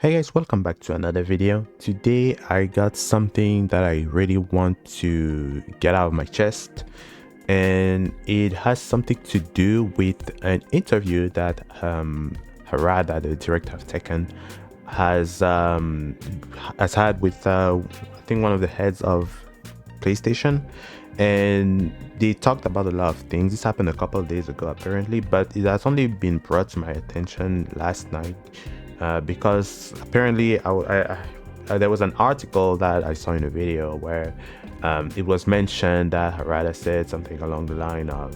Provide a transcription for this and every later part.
Hey guys, welcome back to another video. Today I got something that I really want to get out of my chest, and it has something to do with an interview that Harada, the director of Tekken, has had with I think one of the heads of PlayStation, and they talked about a lot of things. This happened a couple of days ago apparently, but it has only been brought to my attention last night because apparently there was an article that I saw in a video where it was mentioned that Harada said something along the line of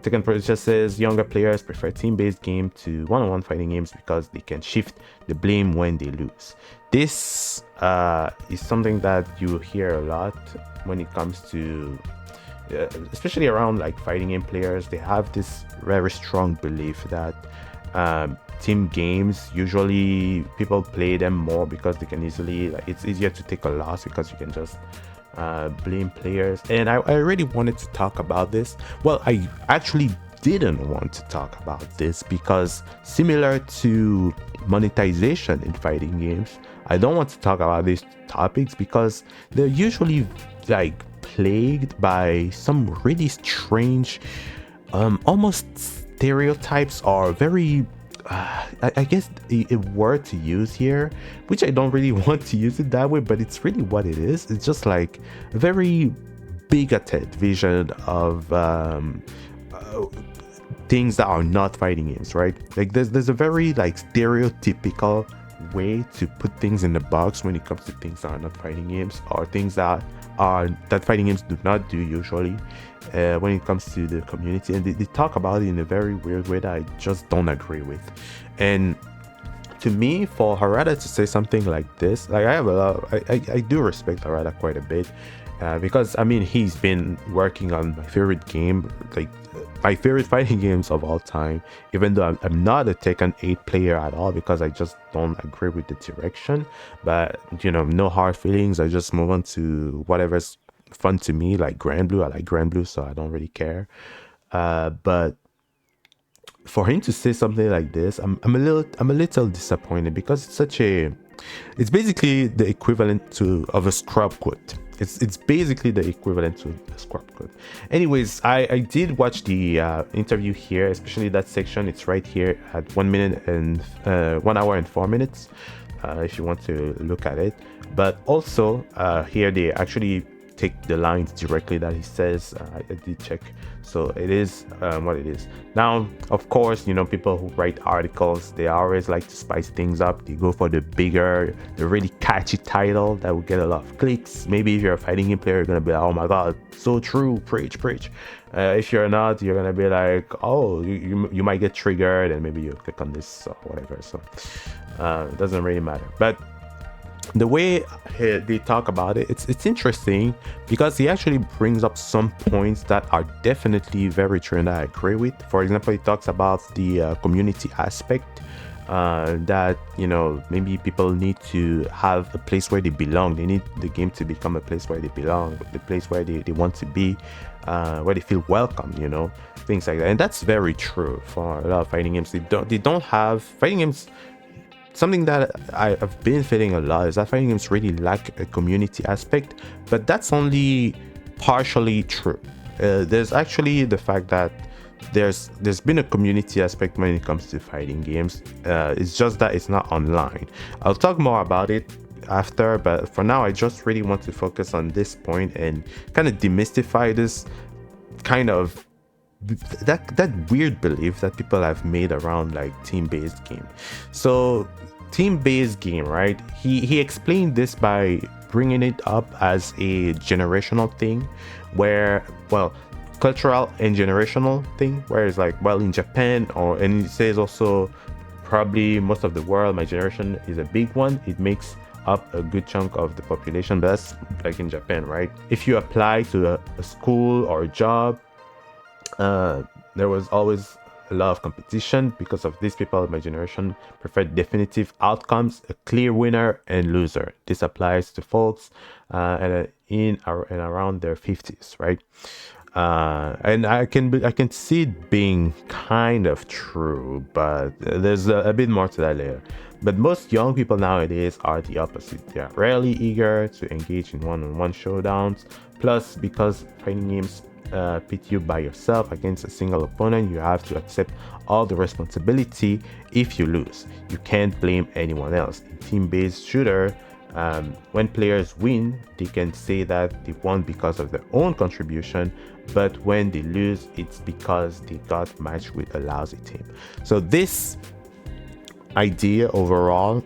Tekken Producer says younger players prefer team-based game to one-on-one fighting games because they can shift the blame when they lose. This is something that you hear a lot when it comes to especially around like fighting game players. They have this very strong belief that team games, usually people play them more because they can easily, like, it's easier to take a loss because you can just blame players. And I really wanted to talk about this. Well, I actually didn't want to talk about this because similar to monetization in fighting games, I don't want to talk about these topics because they're usually like plagued by some really strange almost stereotypes or very I guess a word to use here, which I don't really want to use it that way, but it's really what it is. It's just like a very bigoted vision of things that are not fighting games, right? Like there's a very like stereotypical way to put things in the box when it comes to things that are not fighting games or things that fighting games do not do usually when it comes to the community, and they talk about it in a very weird way that I just don't agree with. And to me, for Harada to say something like this, like I do respect Harada quite a bit because I mean he's been working on my favorite game, like my favorite fighting games of all time, even though I'm not a Tekken 8 player at all because I just don't agree with the direction. But you know, no hard feelings. I just move on to whatever's fun to me, like Grand Blue. I like Grand Blue, so I don't really care. But for him to say something like this, I'm a little disappointed because it's basically the equivalent of a scrub quote. It's basically the equivalent to a scrub quote. Anyways, I did watch the interview here, especially that section. It's right here at 1 minute and 1 hour and 4 minutes if you want to look at it. But also here they actually take the lines directly that he says. I did check, so it is what it is. Now, of course, you know, people who write articles, they always like to spice things up. They go for the really catchy title that will get a lot of clicks. Maybe if you're a fighting game player, you're gonna be like, oh my god, so true, preach. If you're not, you're gonna be like, oh, you might get triggered, and maybe you click on this or whatever. So it doesn't really matter. But the way they talk about it, it's interesting because he actually brings up some points that are definitely very true and I agree with. For example, he talks about the community aspect, that, you know, maybe people need to have a place where they belong. They need the game to become a place where they belong, the place where they want to be, where they feel welcome, you know, things like that. And that's very true for a lot of fighting games. They don't have fighting games. Something that I've been feeling a lot is that fighting games really lack a community aspect, but that's only partially true. There's actually the fact that there's been a community aspect when it comes to fighting games. It's just that it's not online. I'll talk more about it after, but for now I just really want to focus on this point and kind of demystify this kind of that weird belief that people have made around like team-based game. So team-based game, right? He explained this by bringing it up as a generational thing, where, well, cultural and generational thing, where it's like, well, in Japan, and he says also probably most of the world, my generation is a big one. It makes up a good chunk of the population, but that's like in Japan, right? If you apply to a school or a job, there was always a lot of competition because of these people of my generation prefer definitive outcomes, a clear winner and loser. This applies to folks in and around their 50s, right? And I can see it being kind of true, but there's a bit more to that later. But most young people nowadays are the opposite. They are rarely eager to engage in one-on-one showdowns. Plus, because fighting games pit you by yourself against a single opponent, you have to accept all the responsibility if you lose. You can't blame anyone else. In team-based shooter, when players win, they can say that they won because of their own contribution, but when they lose, it's because they got matched with a lousy team. So this idea overall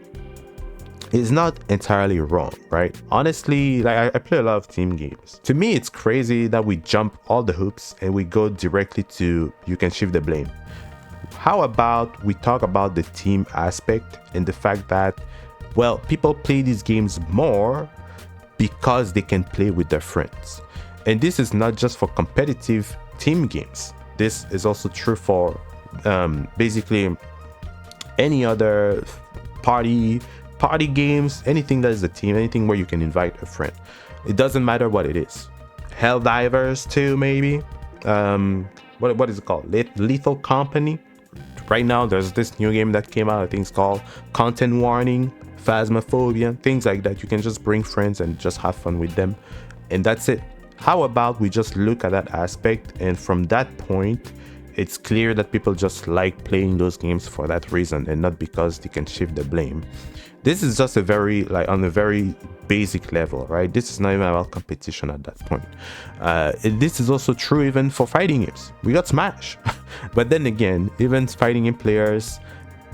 is not entirely wrong, right? Honestly, like I play a lot of team games. To me, it's crazy that we jump all the hoops and we go directly to you can shift the blame. How about we talk about the team aspect and the fact that, well, people play these games more because they can play with their friends. And this is not just for competitive team games. This is also true for basically any other party games, anything that is a team, anything where you can invite a friend. It doesn't matter what it is. Helldivers too, maybe. What is it called? Lethal Company. Right now, there's this new game that came out. I think it's called Content Warning, Phasmophobia, things like that. You can just bring friends and just have fun with them, and that's it. How about we just look at that aspect, and from that point, it's clear that people just like playing those games for that reason and not because they can shift the blame. This is just on a very basic level, right? This is not even about competition at that point. This is also true even for fighting games. We got Smash. But then again, even fighting game players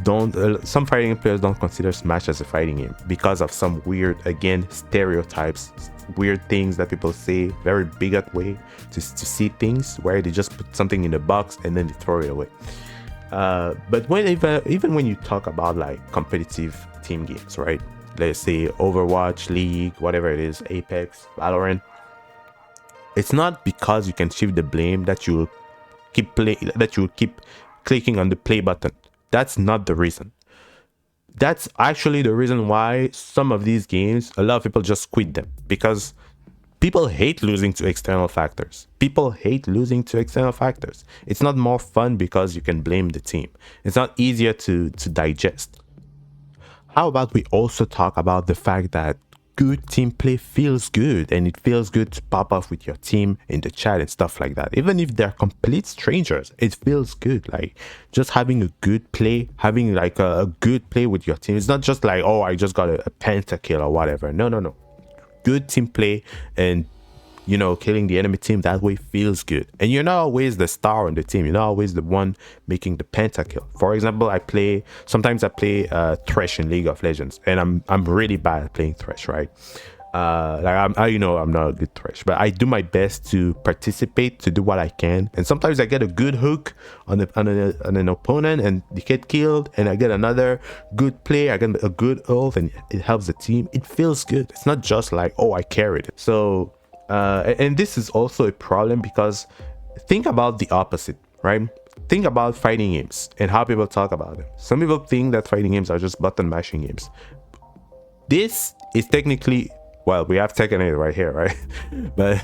some fighting game players don't consider Smash as a fighting game because of some weird, again, stereotypes, weird things that people say, very bigot way to see things, where they just put something in the box and then they throw it away. But even when you talk about like competitive team games, right? Let's say Overwatch, League, whatever it is, Apex, Valorant. It's not because you can shift the blame that you will keep clicking on the play button. That's not the reason. That's actually the reason why some of these games, a lot of people just quit them, because people hate losing to external factors. It's not more fun because you can blame the team. It's not easier to digest. How about we also talk about the fact that good team play feels good, and it feels good to pop off with your team in the chat and stuff like that. Even if they're complete strangers, it feels good. Like just having a good play, having like a good play with your team. It's not just like, oh, I just got a pentakill or whatever. No. Good team play and, you know, killing the enemy team that way feels good. And you're not always the star on the team. You're not always the one making the pentakill. For example, sometimes I play Thresh in League of Legends, and I'm really bad at playing Thresh, right? I'm not a good Thresh, but I do my best to participate, to do what I can. And sometimes I get a good hook on an opponent and they get killed, and I get another good play, I get a good ult, and it helps the team. It feels good. It's not just like, oh, I carried it. So and this is also a problem, because think about the opposite, right? Think about fighting games and how people talk about them. Some people think that fighting games are just button mashing games. This is technically, well, we have Tekken 8 right here, right? But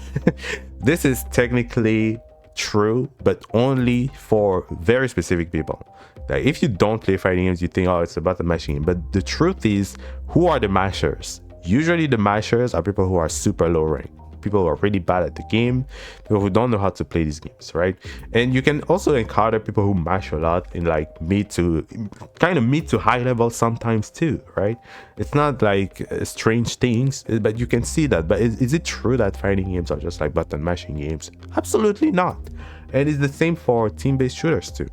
this is technically true, but only for very specific people. Like if you don't play fighting games, you think, oh, it's a button mashing game. But the truth is, who are the mashers? Usually the mashers are people who are super low rank, people who are really bad at the game, people who don't know how to play these games, right? And you can also encounter people who mash a lot in like mid to high level sometimes too, right? It's not like strange things, but you can see that. But is it true that fighting games are just like button mashing games? Absolutely not. And it's the same for team-based shooters too.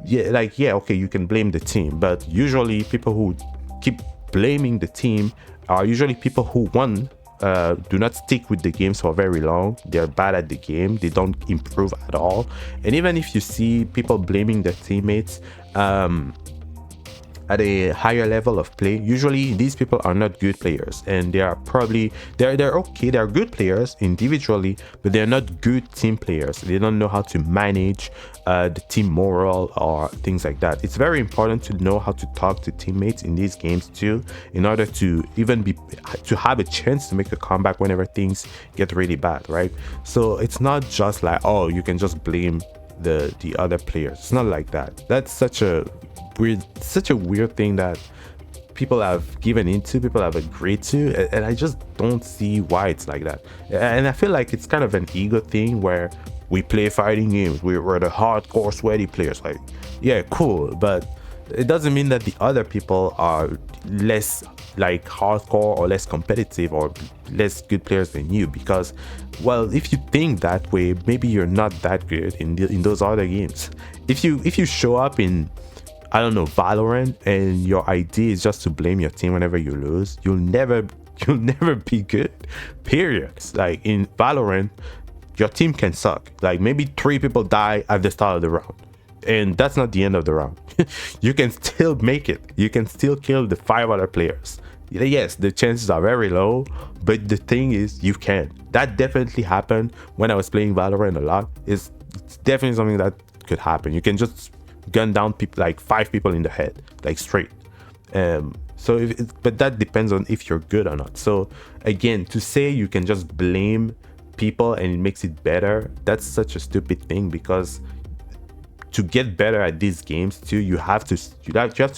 Okay, you can blame the team, but usually people who keep blaming the team are usually people who do not stick with the games for very long. They're bad at the game. They don't improve at all. And even if you see people blaming their teammates, at a higher level of play. Usually these people are not good players, and they are probably they're okay, they're good players individually, but they're not good team players. They don't know how to manage the team moral or things like that. It's very important to know how to talk to teammates in these games too, in order to even be to have a chance to make a comeback whenever things get really bad, right? So it's not just like, oh, you can just blame the other players. It's not like that. That's such a weird thing that people have given into, people have agreed to, and I just don't see why it's like that. And I feel like it's kind of an ego thing where we play fighting games, we're the hardcore sweaty players. Like, yeah, cool, but it doesn't mean that the other people are less like hardcore or less competitive or less good players than you, because, well, if you think that way, maybe you're not that good in those other games. If you show up in, I don't know, Valorant, and your idea is just to blame your team whenever you lose, you'll never be good. Period. Like in Valorant, your team can suck. Like maybe 3 people die at the start of the round, and that's not the end of the round. You can still make it. You can still kill the 5 other players. Yes, the chances are very low, but the thing is, you can. That definitely happened when I was playing Valorant a lot. It's definitely something that could happen. You can just gun down people, like 5 people in the head, like straight. So but that depends on if you're good or not. So again, to say you can just blame people and it makes it better, that's such a stupid thing, because to get better at these games too, you have to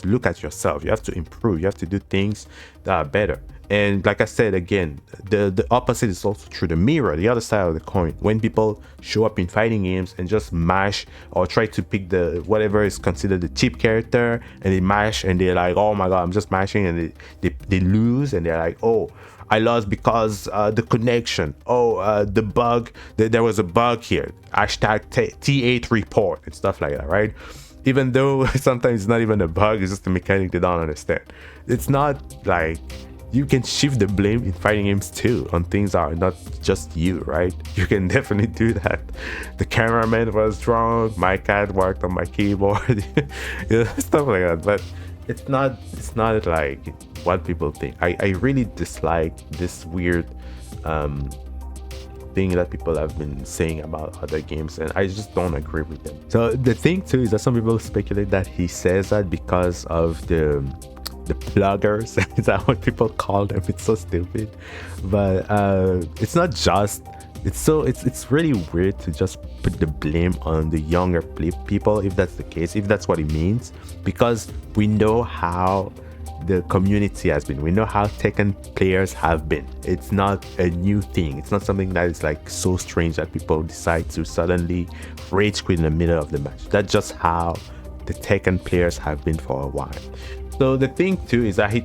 look at yourself. You have to improve. You have to do things that are better. And like I said, again, the opposite is also true. The mirror, the other side of the coin, when people show up in fighting games and just mash or try to pick the whatever is considered the cheap character, and they mash and they're like, oh my god, I'm just mashing, and they lose, and they're like, oh, I lost because the connection. Oh, the bug. There was a bug here. Hashtag T8 report and stuff like that, right? Even though sometimes it's not even a bug, it's just a mechanic they don't understand. It's not like, you can shift the blame in fighting games too on things that are not just you, right? You can definitely do that. The cameraman was wrong. My cat worked on my keyboard, stuff like that. But it's not like what people think. I really dislike this weird thing that people have been saying about other games, and I just don't agree with them. So the thing too is that some people speculate that he says that because of the pluggers. Is that what people call them? It's so stupid, but it's not just, it's really weird to just put the blame on the younger people, if that's the case, if that's what it means, because we know how the community has been. We know how Tekken players have been. It's not a new thing. It's not something that is like so strange that people decide to suddenly rage quit in the middle of the match. That's just how the Tekken players have been for a while. So the thing too is that he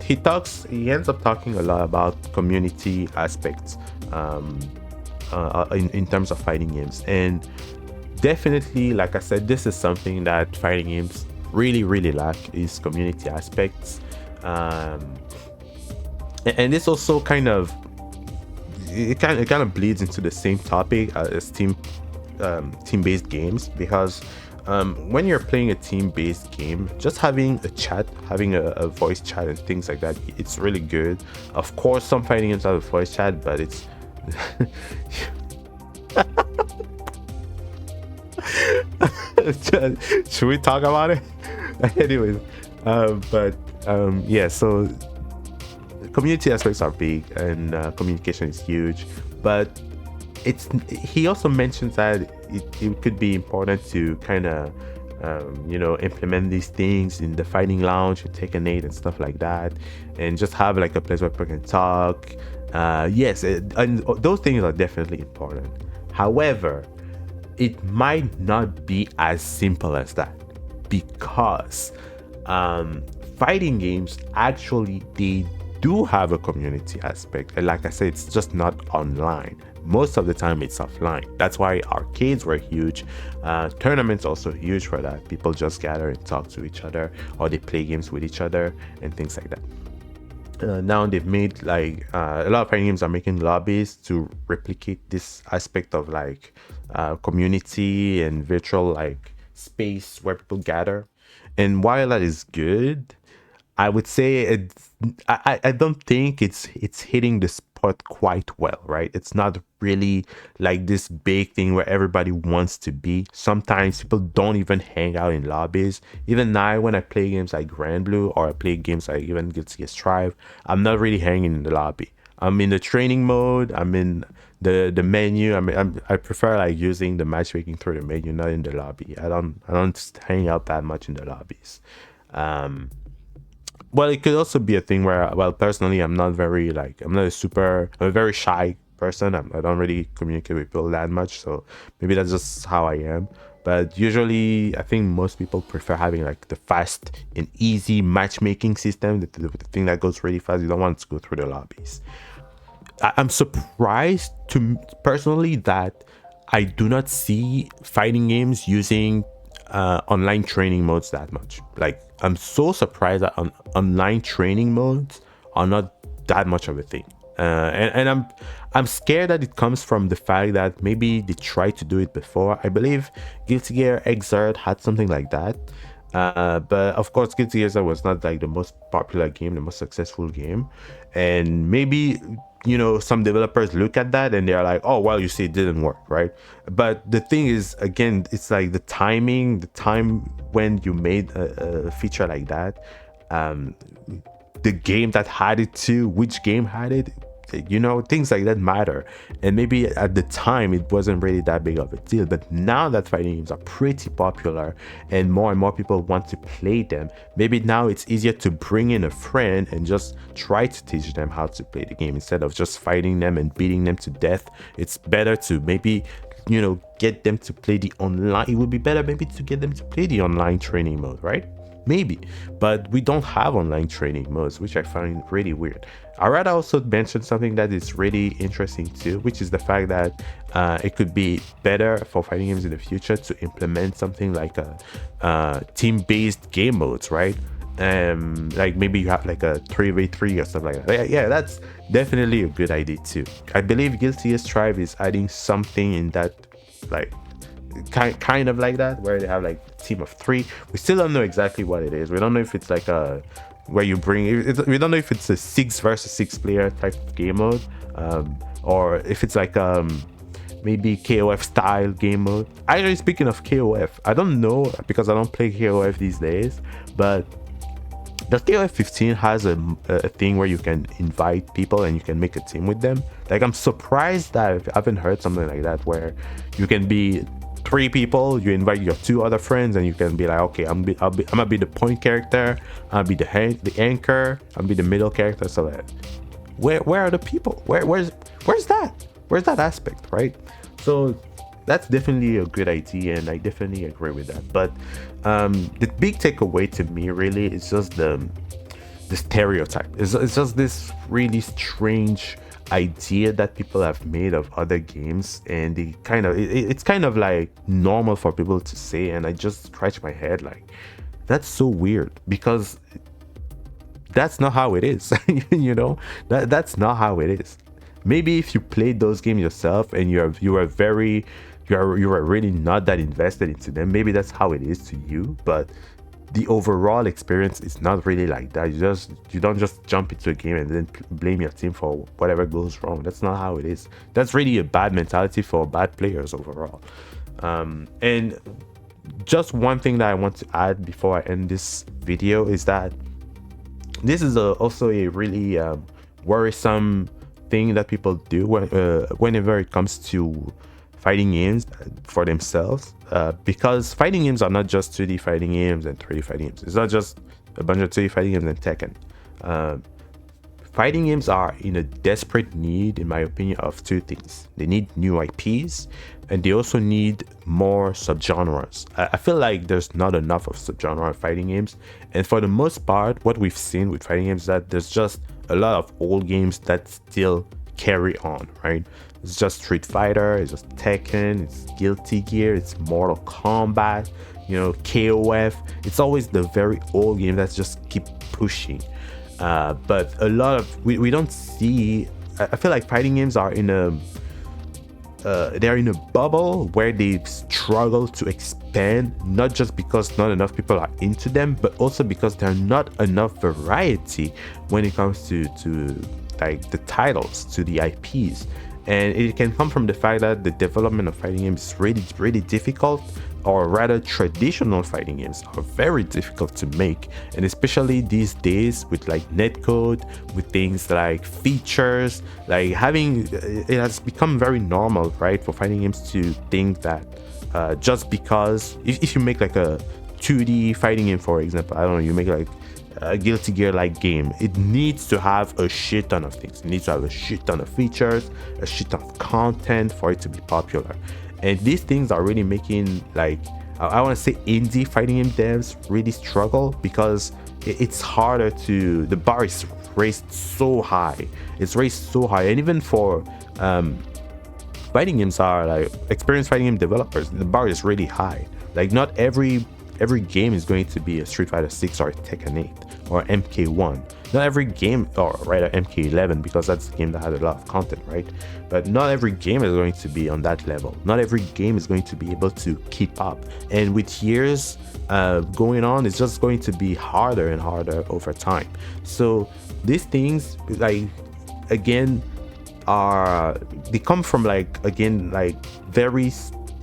ends up talking a lot about community aspects in terms of fighting games, and definitely, like I said, this is something that fighting games really lack, is community aspects. And this also kind of bleeds into the same topic as team-based games, because when you're playing a team-based game, just having a chat, having a voice chat and things like that, it's really good. Of course, some fighting games have a voice chat, but it's should we talk about it? Anyways, yeah, so community aspects are big, and communication is huge, but he also mentions that it could be important to kind of implement these things in the fighting lounge with Tekken 8 and stuff like that, and just have like a place where people can talk. Yes, and those things are definitely important. However, it might not be as simple as that, because fighting games actually, they do have a community aspect, and like I said, it's just not online. Most of the time it's offline. That's why arcades were huge. Tournaments also huge for that. People just gather and talk to each other, or they play games with each other and things like that. Now they've made like a lot of fighting games are making lobbies to replicate this aspect of like community and virtual like space where people gather. And while that is good, I would say I don't think it's hitting the spot quite well, right? It's not really like this big thing where everybody wants to be. Sometimes people don't even hang out in lobbies. Even now, when I play games like Grand Blue or I play games like even Guilty Gear Strive, I'm not really hanging in the lobby. I'm in the training mode. I'm in the menu. I prefer like using the matchmaking through the menu, not in the lobby. I don't hang out that much in the lobbies. Um, well, it could also be a thing where, well, personally, I'm not very like I'm a very shy person. I don't really communicate with people that much, so maybe that's just how I am. But usually, I think most people prefer having like the fast and easy matchmaking system, the thing that goes really fast. You don't want to go through the lobbies. I'm surprised to personally that I do not see fighting games using online training modes that much. Like, I'm so surprised that online training modes are not that much of a thing. And I'm scared that it comes from the fact that maybe they tried to do it before. I believe Guilty Gear Xrd had something like that. But of course, Guilty Gear was not like the most popular game, the most successful game. And maybe, some developers look at that and they're like, oh, well, you see, it didn't work, right? But the thing is, again, it's like the time when you made a feature like that, the game that had it too, which game had it, things like that matter. And maybe at the time it wasn't really that big of a deal, but now that fighting games are pretty popular and more people want to play them, maybe now it's easier to bring in a friend and just try to teach them how to play the game instead of just fighting them and beating them to death. It's better to maybe get them to play the online. It would be better maybe to get them to play the online training mode, right? Maybe, but we don't have online training modes, which I find really weird. Harada also mentioned something that is really interesting too, which is the fact that it could be better for fighting games in the future to implement something like a team-based game modes, right? Like maybe you have like a 3v3 or stuff like that. Yeah, that's definitely a good idea too. I believe Guilty Gear Strive is adding something in that, like kind of like that, where they have like a team of 3. We still don't know exactly what it is. We don't know if it's like a where you bring we don't know if it's a 6 versus 6 player type of game mode, or if it's like maybe KOF style game mode. Actually, speaking of KOF, I don't know because I don't play KOF these days, but does KOF 15 has a thing where you can invite people and you can make a team with them? Like, I'm surprised that I haven't heard something like that, where you can be 3 people, you invite your 2 other friends, and you can be like, okay, I'm gonna be the point character, I'll be the anchor, I'll be the middle character. So that where are the people? Where's that aspect, right? So that's definitely a good idea, and I definitely agree with that. But the big takeaway to me really is just the stereotype. It's just this really strange idea that people have made of other games, and they it's kind of like normal for people to say, and I just scratch my head like, that's so weird, because that's not how it is. That's not how it is. Maybe if you played those games yourself and you are really not that invested into them, maybe that's how it is to you, but the overall experience is not really like that. You don't just jump into a game and then blame your team for whatever goes wrong. That's not how it is. That's really a bad mentality for bad players overall. And just one thing that I want to add before I end this video is that this is also a really worrisome thing that people do whenever it comes to fighting games for themselves, because fighting games are not just 2D fighting games and 3D fighting games. It's not just a bunch of 2D fighting games and Tekken. Fighting games are in a desperate need, in my opinion, of 2 things. They need new IPs, and they also need more subgenres. I feel like there's not enough of subgenre fighting games, and for the most part, what we've seen with fighting games is that there's just a lot of old games that still carry on, right? It's just Street Fighter, it's just Tekken, it's Guilty Gear, it's Mortal Kombat, KOF. It's always the very old game that's just keep pushing. But a lot of we don't see. I feel like fighting games are in they're in a bubble where they struggle to expand, not just because not enough people are into them, but also because there are not enough variety when it comes to like the titles, to the IPs. And it can come from the fact that the development of fighting games is really difficult, or rather traditional fighting games are very difficult to make. And especially these days with like netcode, with things like features, like having, it has become very normal, right, for fighting games to think that just because if you make like a 2D fighting game, for example, I don't know, you make like a Guilty Gear like game, it needs to have a shit ton of things. It needs to have a shit ton of features, a shit ton of content for it to be popular. And these things are really making, like, I want to say indie fighting game devs really struggle, because it's harder to, the bar is raised so high. It's raised so high. And even for fighting games are like experienced fighting game developers, the bar is really high. Like not every game is going to be a Street Fighter 6 or a Tekken 8 or MK1. Not every game, or rather MK11, because that's the game that had a lot of content, right? But not every game is going to be on that level. Not every game is going to be able to keep up. And with years going on, it's just going to be harder and harder over time. So these things, like, again, they come from, like, again, like very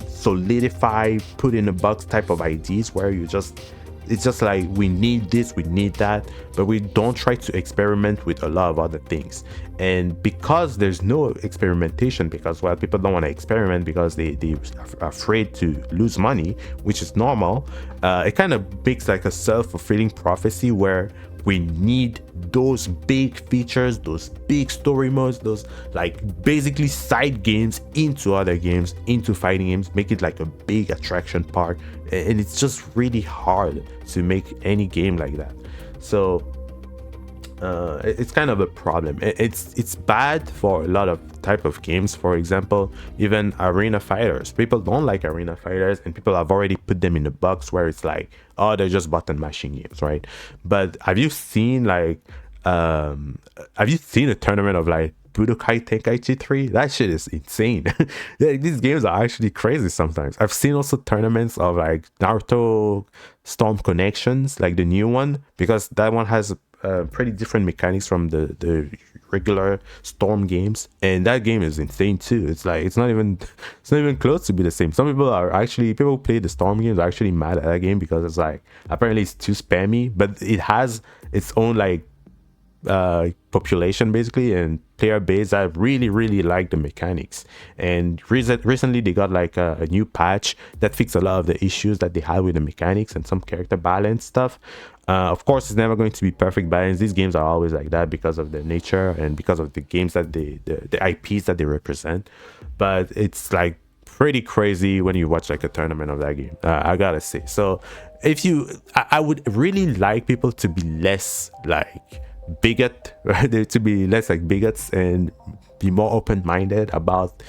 solidified, put in a box type of ideas, where it's just like, we need this, we need that, but we don't try to experiment with a lot of other things. And because there's no experimentation, because, well, people don't want to experiment because they are afraid to lose money, which is normal, it kind of makes like a self-fulfilling prophecy, where we need those big features, those big story modes, those like basically side games into other games, into fighting games, make it like a big attraction park. And it's just really hard to make any game like that. So it's kind of a problem. It's bad for a lot of type of games. For example, even arena fighters, people don't like arena fighters, and people have already put them in a box where it's like, oh, they're just button mashing games, right? But have you seen like a tournament of like Budokai Tenkaichi 3? That shit is insane. These games are actually crazy sometimes. I've seen also tournaments of like Naruto Storm Connections, like the new one, because that one has pretty different mechanics from the regular Storm games, and that game is insane too. It's like it's not even close to be the same. Some people people play the Storm games are actually mad at that game because it's like, apparently it's too spammy, but it has its own like population basically, and player base that really like the mechanics. And recently they got like a new patch that fixed a lot of the issues that they had with the mechanics and some character balance stuff. Of course, it's never going to be perfect balance. These games are always like that because of their nature and because of the games that the IPs that they represent. But it's like pretty crazy when you watch like a tournament of that game, I gotta say. So I would really like people to be less like bigot, right? To be less like bigots and be more open-minded about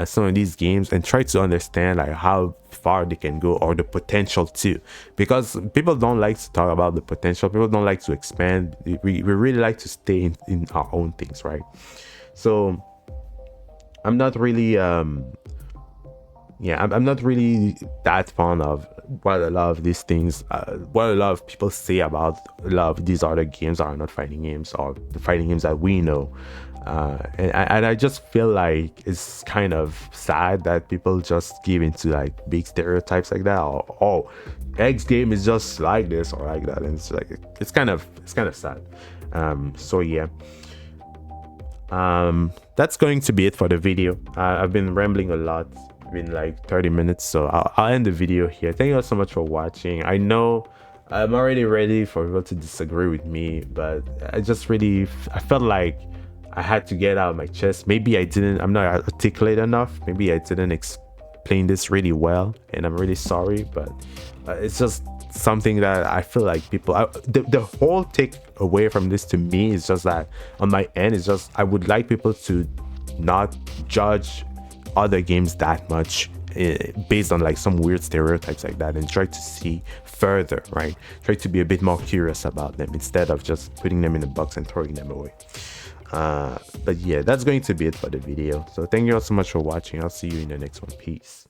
some of these games, and try to understand like how far they can go, or the potential too, because people don't like to talk about the potential. People don't like to expand. We really like to stay in our own things, right? So I'm not really I'm not really that fond of what a lot of these things, what a lot of people say about a lot of these other games are not fighting games, or the fighting games that we know. And I just feel like it's kind of sad that people just give into like big stereotypes like that, or, oh, X game is just like this or like that, and it's like it's kind of sad. So yeah, that's going to be it for the video. I've been rambling a lot, been like 30 minutes, so I'll end the video here. Thank you all so much for watching. I know I'm already ready for people to disagree with me, but I felt like I had to get out of my chest. Maybe I'm not articulate enough. Maybe I didn't explain this really well, and I'm really sorry, but it's just something that I feel like the whole take away from this to me is just that on my end, it's just I would like people to not judge other games that much based on like some weird stereotypes like that, and try to see further, right? Try to be a bit more curious about them instead of just putting them in a box and throwing them away. But yeah, that's going to be it for the video. So thank you all so much for watching. I'll see you in the next one. Peace.